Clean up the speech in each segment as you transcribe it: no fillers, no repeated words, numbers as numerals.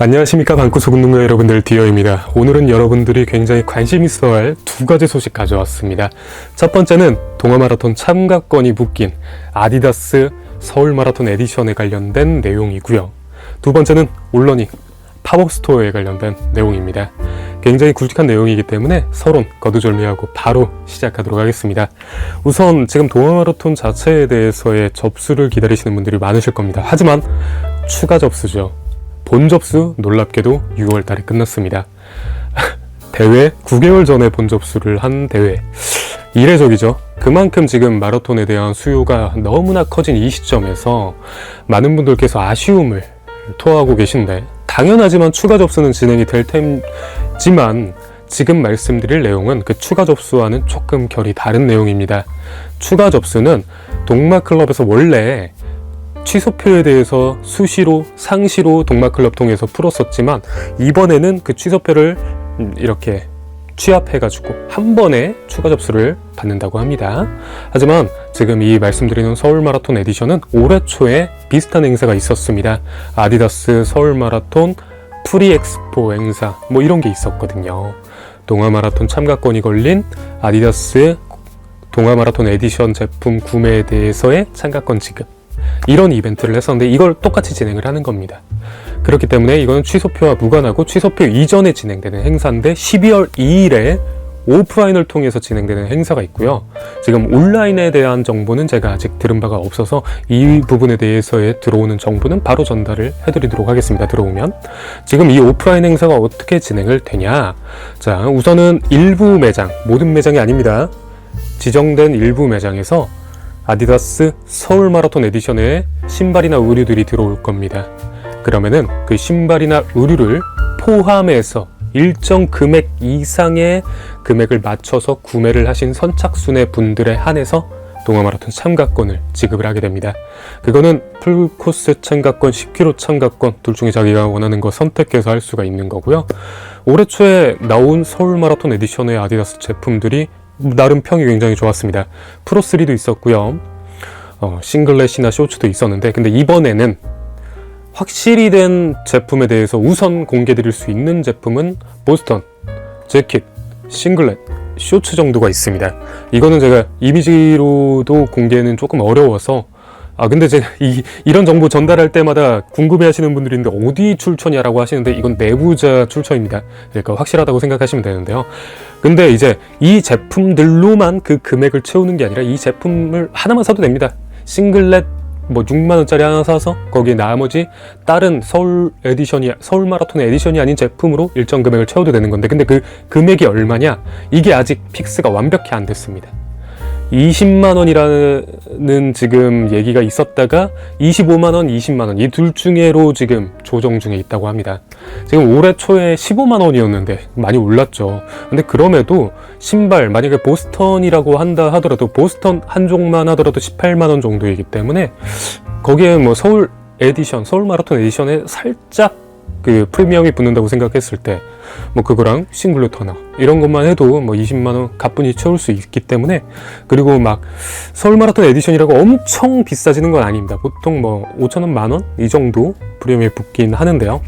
안녕하십니까, 방구석 농가 여러분들, 디어입니다. 오늘은 여러분들이 굉장히 관심 있어 할 두 가지 소식 가져왔습니다. 첫 번째는 동아마라톤 참가권이 묶인 아디다스 서울마라톤 에디션에 관련된 내용이고요. 두 번째는 올러닝 팝업 스토어에 관련된 내용입니다. 굉장히 굵직한 내용이기 때문에 서론 거두절미하고 바로 시작하도록 하겠습니다. 우선 지금 동아마라톤 자체에 대해서의 접수를 기다리시는 분들이 많으실 겁니다. 하지만 추가 접수죠. 본 접수 놀랍게도 6월 달에 끝났습니다. 대회 9개월 전에 본 접수를 한 대회. 이례적이죠. 그만큼 지금 마라톤에 대한 수요가 너무나 커진 이 시점에서 많은 분들께서 아쉬움을 토하고 계신데, 당연하지만 추가 접수는 진행이 될 테지만 지금 말씀드릴 내용은 그 추가 접수와는 조금 결이 다른 내용입니다. 추가 접수는 동마클럽에서 원래 취소표에 대해서 수시로 상시로 동마클럽 통해서 풀었었지만, 이번에는 그 취소표를 이렇게 취합해가지고 한 번에 추가 접수를 받는다고 합니다. 하지만 지금 이 말씀드리는 서울마라톤 에디션은 올해 초에 비슷한 행사가 있었습니다. 아디다스 서울마라톤 프리엑스포 행사 뭐 이런 게 있었거든요. 동아마라톤 참가권이 걸린 아디다스 동아마라톤 에디션 제품 구매에 대해서의 참가권 지급, 이런 이벤트를 했었는데 이걸 똑같이 진행을 하는 겁니다. 그렇기 때문에 이거는 취소표와 무관하고 취소표 이전에 진행되는 행사인데 12월 2일에 오프라인을 통해서 진행되는 행사가 있고요. 지금 온라인에 대한 정보는 제가 아직 들은 바가 없어서 이 부분에 대해서의 들어오는 정보는 바로 전달을 해드리도록 하겠습니다. 들어오면. 지금 이 오프라인 행사가 어떻게 진행을 되냐. 자, 우선은 일부 매장, 모든 매장이 아닙니다. 지정된 일부 매장에서 아디다스 서울 마라톤 에디션에 신발이나 의류들이 들어올 겁니다. 그러면은 그 신발이나 의류를 포함해서 일정 금액 이상의 금액을 맞춰서 구매를 하신 선착순의 분들에 한해서 동아마라톤 참가권을 지급을 하게 됩니다. 그거는 풀코스 참가권, 10km 참가권 둘 중에 자기가 원하는 거 선택해서 할 수가 있는 거고요. 올해 초에 나온 서울 마라톤 에디션의 아디다스 제품들이 나름 평이 굉장히 좋았습니다. 프로3도 있었고요. 싱글렛이나 쇼츠도 있었는데, 근데 이번에는 확실히 된 제품에 대해서 우선 공개 드릴 수 있는 제품은 보스턴, 재킷, 싱글렛, 쇼츠 정도가 있습니다. 이거는 제가 이미지로도 공개는 조금 어려워서, 근데 제가 이런 정보 전달할 때마다 궁금해 하시는 분들이 있는데 어디 출처냐라고 하시는데, 이건 내부자 출처입니다. 그러니까 확실하다고 생각하시면 되는데요. 근데 이제 이 제품들로만 그 금액을 채우는 게 아니라 이 제품을 하나만 사도 됩니다. 싱글렛 뭐 6만원짜리 하나 사서 거기에 나머지 다른 서울 마라톤 에디션이 아닌 제품으로 일정 금액을 채워도 되는 건데, 근데 그 금액이 얼마냐? 이게 아직 픽스가 완벽히 안 됐습니다. 20만원이라는 지금 얘기가 있었다가 25만원, 20만원 이 둘 중에로 지금 조정 중에 있다고 합니다. 지금 올해 초에 15만원이었는데 많이 올랐죠. 근데 그럼에도 신발, 만약에 보스턴이라고 한다 하더라도 보스턴 한 종만 하더라도 18만원 정도이기 때문에 거기에 뭐 서울 마라톤 에디션에 살짝 그 프리미엄이 붙는다고 생각했을 때 뭐 그거랑 싱글렛 하나 이런 것만 해도 뭐 20만원 가뿐히 채울 수 있기 때문에, 그리고 막 서울 마라톤 에디션이라고 엄청 비싸지는 건 아닙니다. 보통 뭐 5천원, 만원 이 정도 프리미엄이 붙긴 하는데요.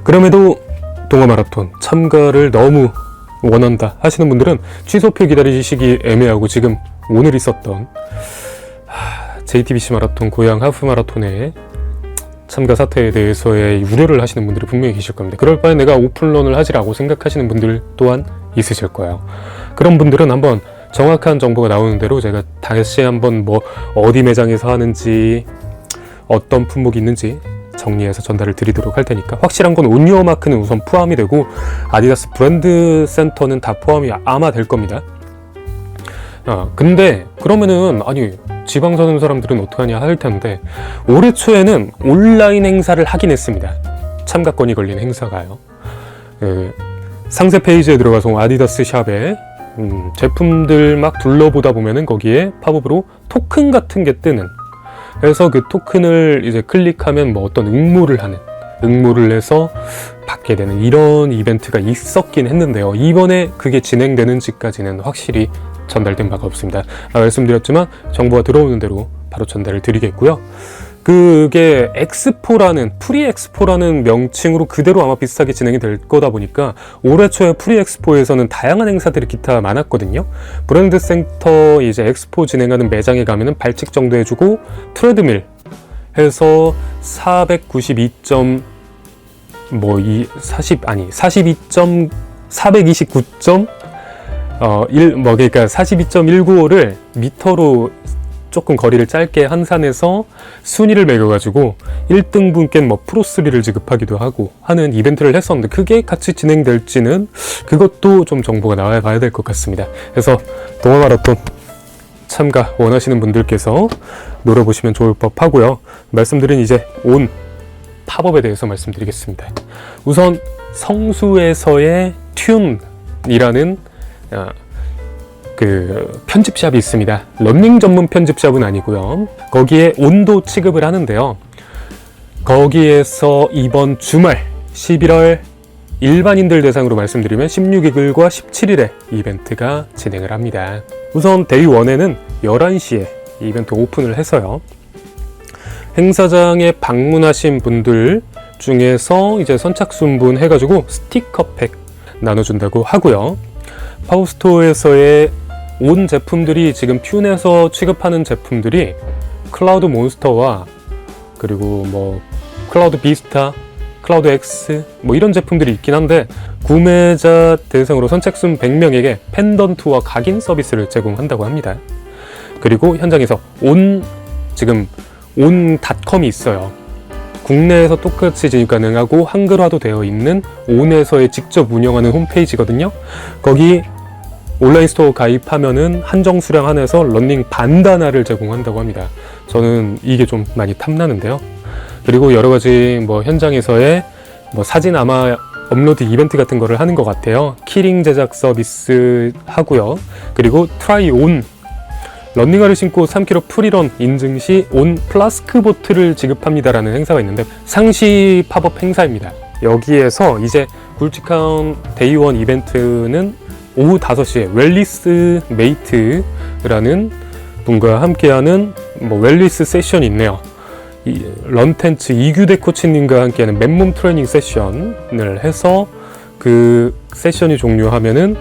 그럼에도 동아 마라톤 참가를 너무 원한다 하시는 분들은 취소표 기다리시기 애매하고, 지금 오늘 있었던 JTBC 마라톤 고양 하프 마라톤에 참가 사태에 대해서의 우려를 하시는 분들이 분명히 계실 겁니다. 그럴 바에 내가 오픈런을 하지라고 생각하시는 분들 또한 있으실 거예요. 그런 분들은 한번 정확한 정보가 나오는 대로 제가 다시 한번 뭐 어디 매장에서 하는지 어떤 품목이 있는지 정리해서 전달을 드리도록 할 테니까, 확실한 건 온유어 마크는 우선 포함이 되고 아디다스 브랜드 센터는 다 포함이 아마 될 겁니다. 근데 그러면은 지방 사는 사람들은 어떡하냐 할 텐데, 올해 초에는 온라인 행사를 하긴 했습니다. 참가권이 걸린 행사가요. 상세 페이지에 들어가서 아디다스 샵에 제품들 막 둘러보다 보면은 거기에 팝업으로 토큰 같은 게 뜨는, 그래서 그 토큰을 이제 클릭하면 뭐 어떤 응모를 해서 받게 되는 이런 이벤트가 있었긴 했는데요. 이번에 그게 진행되는지까지는 확실히 전달된 바가 없습니다. 말씀드렸지만 정보가 들어오는 대로 바로 전달을 드리겠고요. 그게 엑스포라는, 프리 엑스포라는 명칭으로 그대로 아마 비슷하게 진행이 될 거다 보니까 올해 초에 프리 엑스포에서는 다양한 행사들이 기타 많았거든요. 브랜드 센터 이제 엑스포 진행하는 매장에 가면은 발칙 정도 해주고 트레드밀 해서 42.19를 미터로 조금 거리를 짧게 환산해서 순위를 매겨가지고 1등 분께는 뭐 프로3를 지급하기도 하고 하는 이벤트를 했었는데, 그게 같이 진행될지는 그것도 좀 정보가 나와야 봐야 될 것 같습니다. 그래서 동아 마라톤 참가 원하시는 분들께서 노려보시면 좋을 법하고요. 말씀드린 이제 온 팝업에 대해서 말씀드리겠습니다. 우선 성수에서의 튠이라는 그 편집샵이 있습니다. 러닝 전문 편집샵은 아니고요. 거기에 온도 취급을 하는데요. 거기에서 이번 주말 11월 일반인들 대상으로 말씀드리면 16일과 17일에 이벤트가 진행을 합니다. 우선 데이 1에는 11시에 이벤트 오픈을 해서요. 행사장에 방문하신 분들 중에서 이제 선착순분 해가지고 스티커팩 나눠준다고 하고요. 파워스토어에서의 온 제품들이 지금 튠에서 취급하는 제품들이 클라우드 몬스터와 그리고 뭐 클라우드 비스타, 클라우드 X 뭐 이런 제품들이 있긴 한데, 구매자 대상으로 선착순 100명에게 펜던트와 각인 서비스를 제공한다고 합니다. 그리고 현장에서 지금 온닷컴이 있어요. 국내에서 똑같이 진입 가능하고 한글화도 되어 있는 온에서의 직접 운영하는 홈페이지거든요. 거기 온라인 스토어 가입하면은 한정 수량 안에서 러닝 반다나를 제공한다고 합니다. 저는 이게 좀 많이 탐나는데요. 그리고 여러 가지 뭐 현장에서의 뭐 사진 아마 업로드 이벤트 같은 거를 하는 것 같아요. 키링 제작 서비스 하고요. 그리고 트라이 온, 러닝화를 신고 3km 프리런 인증 시 온 플라스크 보트를 지급합니다라는 행사가 있는데, 상시 팝업 행사입니다. 여기에서 이제 굵직한 데이 1 이벤트는 오후 5시에 웰리스 메이트라는 분과 함께하는 뭐 웰리스 세션이 있네요. 런텐츠 이규대 코치님과 함께하는 맨몸 트레이닝 세션을 해서 그 세션이 종료하면은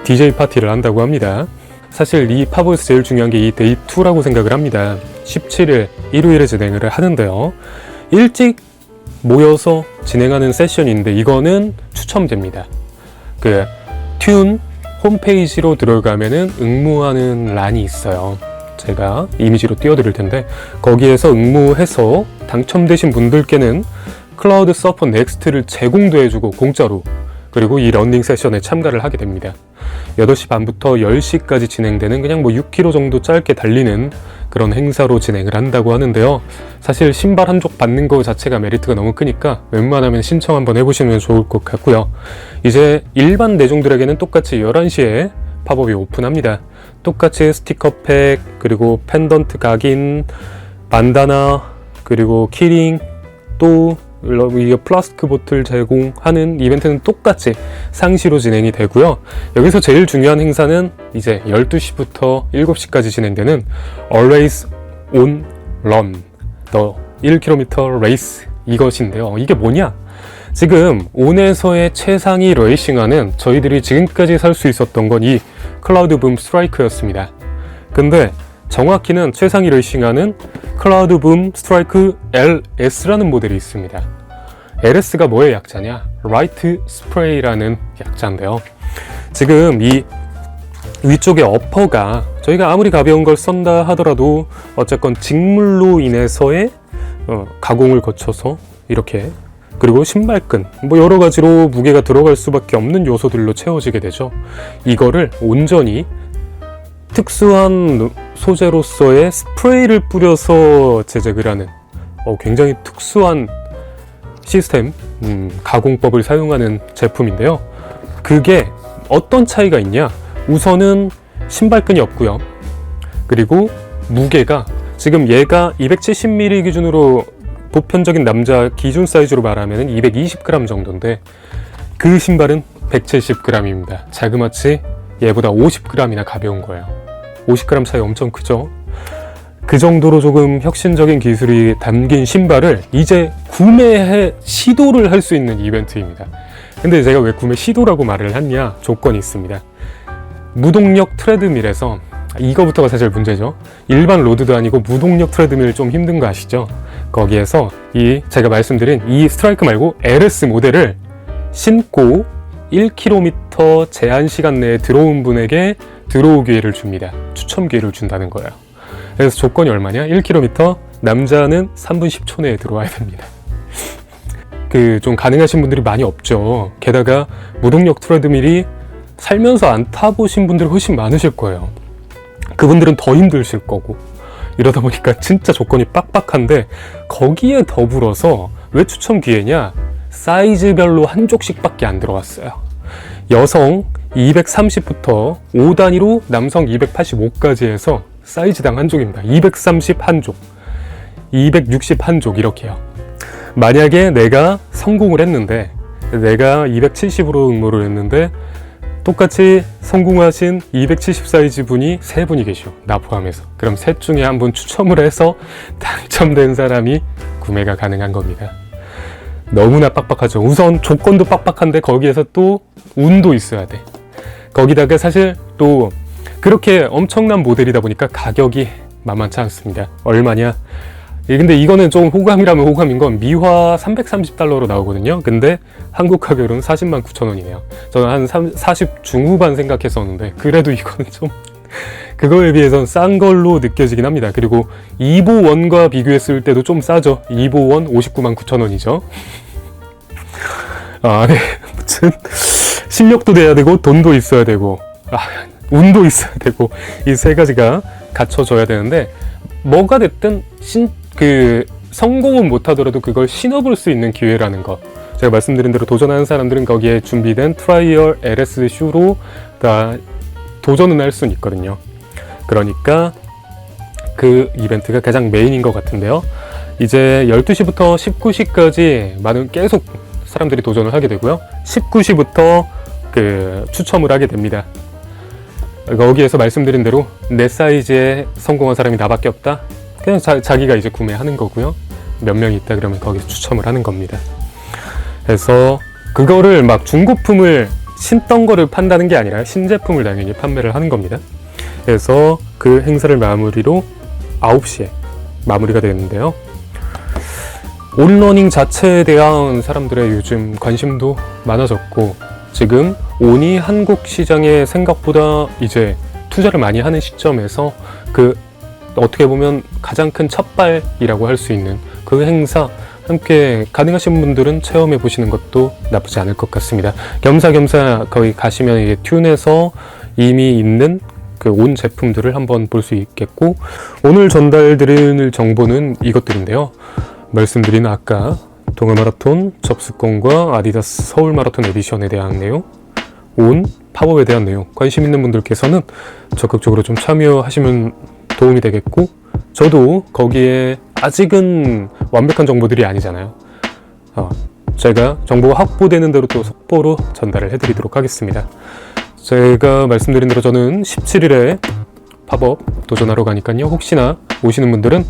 DJ 파티를 한다고 합니다. 사실 이 팝업에서 제일 중요한 게 이 데이 2라고 생각을 합니다. 17일 일요일에 진행을 하는데요. 일찍 모여서 진행하는 세션인데 이거는 추첨됩니다. 그 튠 홈페이지로 들어가면은 응모하는 란이 있어요. 제가 이미지로 띄워드릴 텐데 거기에서 응모해서 당첨되신 분들께는 클라우드 서퍼 넥스트를 제공도 해주고 공짜로, 그리고 이 러닝 세션에 참가를 하게 됩니다. 8시 반부터 10시까지 진행되는 그냥 뭐 6km 정도 짧게 달리는 그런 행사로 진행을 한다고 하는데요. 사실 신발 한 쪽 받는 거 자체가 메리트가 너무 크니까 웬만하면 신청 한번 해보시면 좋을 것 같고요. 이제 일반 대중들에게는 똑같이 11시에 팝업이 오픈합니다. 똑같이 스티커팩, 그리고 펜던트 각인, 반다나, 그리고 키링, 또 플라스크 보틀 제공하는 이벤트는 똑같이 상시로 진행이 되고요. 여기서 제일 중요한 행사는 이제 12시부터 7시까지 진행되는 Always on Run, The 1km Race 이것인데요. 이게 뭐냐? 지금 온에서의 최상위 레이싱화는 저희들이 지금까지 살 수 있었던 건 이 클라우드 붐 스트라이크였습니다. 근데 정확히는 최상위 레이싱화는 클라우드 붐 스트라이크 LS라는 모델이 있습니다. LS가 뭐의 약자냐? 라이트 스프레이라는 약자인데요. 지금 이 위쪽의 어퍼가 저희가 아무리 가벼운 걸 쓴다 하더라도 어쨌건 직물로 인해서의 가공을 거쳐서 이렇게, 그리고 신발끈 뭐 여러 가지로 무게가 들어갈 수밖에 없는 요소들로 채워지게 되죠. 이거를 온전히 특수한 소재로서의 스프레이를 뿌려서 제작을 하는 굉장히 특수한 시스템, 가공법을 사용하는 제품인데요. 그게 어떤 차이가 있냐? 우선은 신발끈이 없고요. 그리고 무게가 지금 얘가 270mm 기준으로 보편적인 남자 기준 사이즈로 말하면 220g 정도인데 그 신발은 170g입니다. 자그마치 얘보다 50g이나 가벼운 거예요. 50g 차이 엄청 크죠? 그 정도로 조금 혁신적인 기술이 담긴 신발을 이제 구매해 시도를 할 수 있는 이벤트입니다. 근데 제가 왜 구매 시도라고 말을 했냐? 조건이 있습니다. 무동력 트레드밀에서, 이거부터가 사실 문제죠. 일반 로드도 아니고 무동력 트레드밀 좀 힘든 거 아시죠? 거기에서 제가 말씀드린 이 스트라이크 말고 LS 모델을 신고 1km 제한 시간 내에 들어온 분에게 드로우 기회를 줍니다. 추첨 기회를 준다는 거예요. 그래서 조건이 얼마냐? 1km, 남자는 3분 10초 내에 들어와야 됩니다. 좀 가능하신 분들이 많이 없죠. 게다가 무동력 트레드밀이 살면서 안 타보신 분들이 훨씬 많으실 거예요. 그분들은 더 힘드실 거고. 이러다 보니까 진짜 조건이 빡빡한데, 거기에 더불어서 왜 추첨 기회냐? 사이즈별로 한 족씩밖에 안 들어왔어요. 여성 230부터 5단위로 남성 285까지 해서 사이즈당 한 족입니다. 231족, 261족 이렇게요. 만약에 내가 성공을 했는데, 내가 270으로 응모를 했는데 똑같이 성공하신 270 사이즈 분이 3분이 계셔. 나 포함해서. 그럼 셋 중에 한 분 추첨을 해서 당첨된 사람이 구매가 가능한 겁니다. 너무나 빡빡하죠. 우선 조건도 빡빡한데 거기에서 또 운도 있어야 돼. 거기다가 사실 또 그렇게 엄청난 모델이다 보니까 가격이 만만치 않습니다. 얼마냐? 근데 이거는 좀 호감이라면 호감인 건 미화 330달러로 나오거든요. 근데 한국 가격은 40만 9천 원이네요. 저는 한 40 중후반 생각했었는데 그래도 이거는 좀 그거에 비해서는 싼 걸로 느껴지긴 합니다. 그리고 이보원과 비교했을 때도 좀 싸죠. 이보원 59만 9천 원이죠. 네. 아무튼 실력도 돼야 되고 돈도 있어야 되고 운도 있어야 되고 이 세 가지가 갖춰져야 되는데, 뭐가 됐든 성공은 못하더라도 그걸 신어볼 수 있는 기회라는 거. 제가 말씀드린 대로 도전하는 사람들은 거기에 준비된 트라이얼 LS 슈로 다 도전은 할 수는 있거든요. 그러니까 그 이벤트가 가장 메인인 것 같은데요. 이제 12시부터 19시까지 계속 사람들이 도전을 하게 되고요. 19시부터 추첨을 하게 됩니다. 거기에서 말씀드린 대로 내 사이즈에 성공한 사람이 나밖에 없다. 그냥 자기가 이제 구매하는 거고요. 몇 명이 있다 그러면 거기서 추첨을 하는 겁니다. 그래서 그거를 막 중고품을 신던 거를 판다는 게 아니라 신제품을 당연히 판매를 하는 겁니다. 그래서 그 행사를 마무리로 9시에 마무리가 되는데요. 온러닝 자체에 대한 사람들의 요즘 관심도 많아졌고, 지금 온이 한국 시장에 생각보다 이제 투자를 많이 하는 시점에서 어떻게 보면 가장 큰 첫발이라고 할 수 있는 그 행사 함께 가능하신 분들은 체험해 보시는 것도 나쁘지 않을 것 같습니다. 겸사겸사 거기 가시면 이게 튠에서 이미 있는 온 제품들을 한번 볼 수 있겠고, 오늘 전달드릴 정보는 이것들인데요. 말씀드린 아까 동해마라톤 접수권과 아디다스 서울마라톤 에디션에 대한 내용, 온 팝업에 대한 내용, 관심 있는 분들께서는 적극적으로 좀 참여하시면 도움이 되겠고, 저도 거기에 아직은 완벽한 정보들이 아니잖아요. 제가 정보가 확보되는 대로 또 속보로 전달을 해드리도록 하겠습니다. 제가 말씀드린 대로 저는 17일에 팝업 도전하러 가니까요. 혹시나 오시는 분들은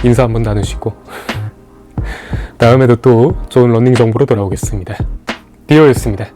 인사 한번 나누시고 다음에도 또 좋은 러닝 정보로 돌아오겠습니다. 디오였습니다.